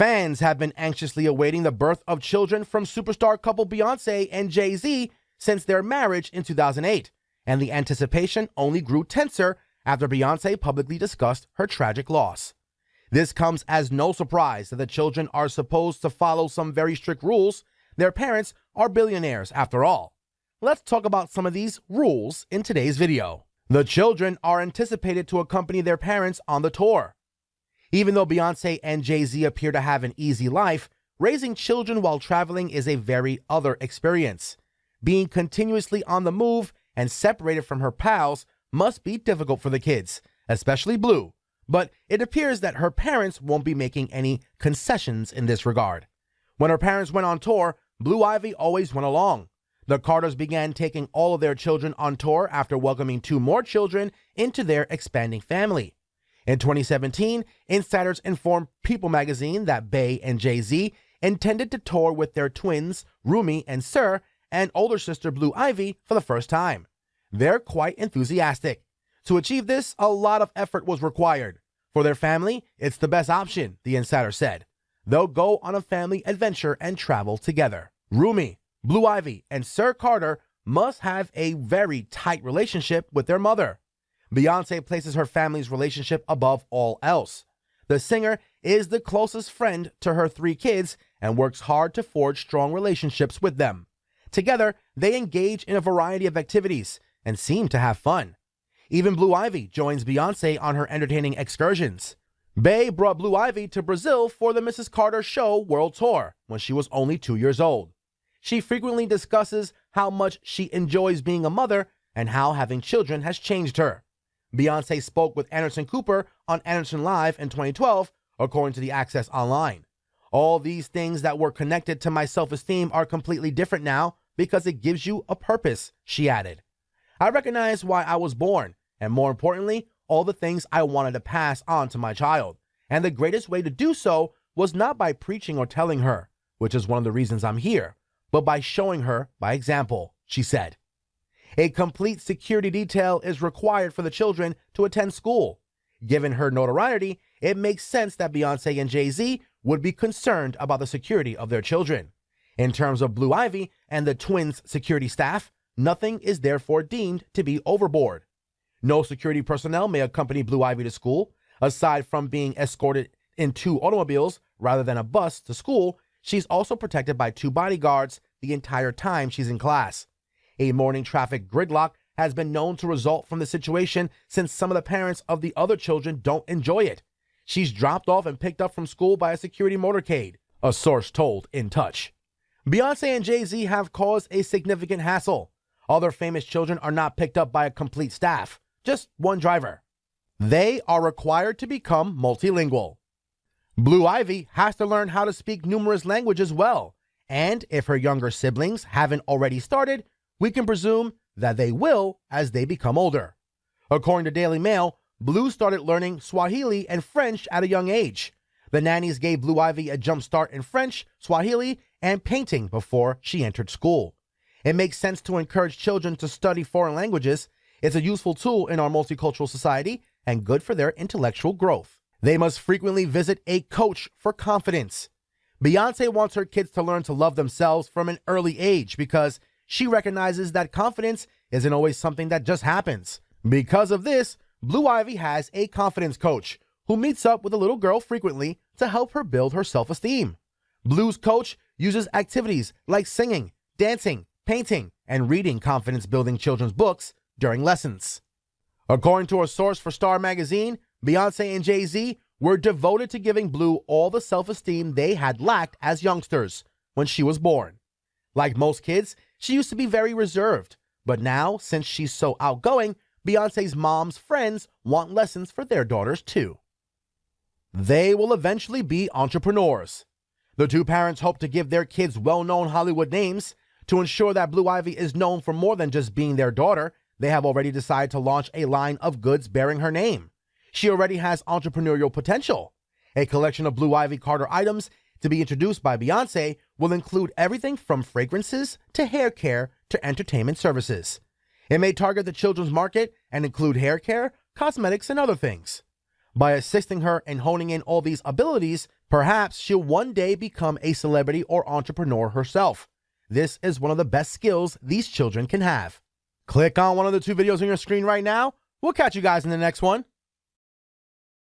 Fans have been anxiously awaiting the birth of children from superstar couple Beyonce and Jay-Z since their marriage in 2008, and the anticipation only grew tenser after Beyonce publicly discussed her tragic loss. This comes as no surprise that the children are supposed to follow some very strict rules. Their parents are billionaires after all. Let's talk about some of these rules in today's video. The children are anticipated to accompany their parents on the tour. Even though Beyonce and Jay-Z appear to have an easy life, raising children while traveling is a very other experience. Being continuously on the move and separated from her pals must be difficult for the kids, especially Blue, but it appears that her parents won't be making any concessions in this regard. When her parents went on tour, Blue Ivy always went along. The Carters began taking all of their children on tour after welcoming 2 more children into their expanding family. In 2017, insiders informed People magazine that Bey and Jay-Z intended to tour with their twins, Rumi and Sir, and older sister Blue Ivy for the first time. They're quite enthusiastic. To achieve this, a lot of effort was required. For their family, it's the best option, the insider said. They'll go on a family adventure and travel together. Rumi, Blue Ivy, and Sir Carter must have a very tight relationship with their mother. Beyonce places her family's relationship above all else. The singer is the closest friend to her 3 kids and works hard to forge strong relationships with them. Together, they engage in a variety of activities and seem to have fun. Even Blue Ivy joins Beyonce on her entertaining excursions. Bey brought Blue Ivy to Brazil for the Mrs. Carter Show World Tour when she was only 2 years old. She frequently discusses how much she enjoys being a mother and how having children has changed her. Beyonce spoke with Anderson Cooper on Anderson Live in 2012, according to the Access Online. All these things that were connected to my self-esteem are completely different now because it gives you a purpose, she added. I recognize why I was born, and more importantly, all the things I wanted to pass on to my child. And the greatest way to do so was not by preaching or telling her, which is one of the reasons I'm here, but by showing her by example, she said. A complete security detail is required for the children to attend school. Given her notoriety, it makes sense that Beyonce and Jay-Z would be concerned about the security of their children. In terms of Blue Ivy and the twins' security staff, nothing is therefore deemed to be overboard. No security personnel may accompany Blue Ivy to school. Aside from being escorted in 2 automobiles rather than a bus to school, she's also protected by 2 bodyguards the entire time she's in class. A morning traffic gridlock has been known to result from the situation since some of the parents of the other children don't enjoy it. She's dropped off and picked up from school by a security motorcade, a source told In Touch. Beyonce and Jay-Z have caused a significant hassle. Other famous children are not picked up by a complete staff, just 1 driver. They are required to become multilingual. Blue Ivy has to learn how to speak numerous languages well, and if her younger siblings haven't already started, we can presume that they will as they become older. According to Daily Mail, Blue started learning Swahili and French at a young age. The nannies gave Blue Ivy a jump start in French, Swahili, and painting before she entered school. It makes sense to encourage children to study foreign languages. It's a useful tool in our multicultural society and good for their intellectual growth. They must frequently visit a coach for confidence. Beyonce wants her kids to learn to love themselves from an early age because she recognizes that confidence isn't always something that just happens. Because of this, Blue Ivy has a confidence coach who meets up with the little girl frequently to help her build her self-esteem. Blue's coach uses activities like singing, dancing, painting, and reading confidence-building children's books during lessons. According to a source for Star Magazine, Beyonce and Jay-Z were devoted to giving Blue all the self-esteem they had lacked as youngsters when she was born. Like most kids, she used to be very reserved, but now, since she's so outgoing, Beyonce's mom's friends want lessons for their daughters too. They will eventually be entrepreneurs. The 2 parents hope to give their kids well-known Hollywood names. To ensure that Blue Ivy is known for more than just being their daughter, they have already decided to launch a line of goods bearing her name. She already has entrepreneurial potential. A collection of Blue Ivy Carter items to be introduced by Beyonce will include everything from fragrances to hair care to entertainment services. It may target the children's market and include hair care, cosmetics, and other things. By assisting her in honing in all these abilities, Perhaps she'll one day become a celebrity or entrepreneur herself. This is one of the best skills these children can have. Click on one of the two videos on your screen right now. We'll catch you guys in the next one.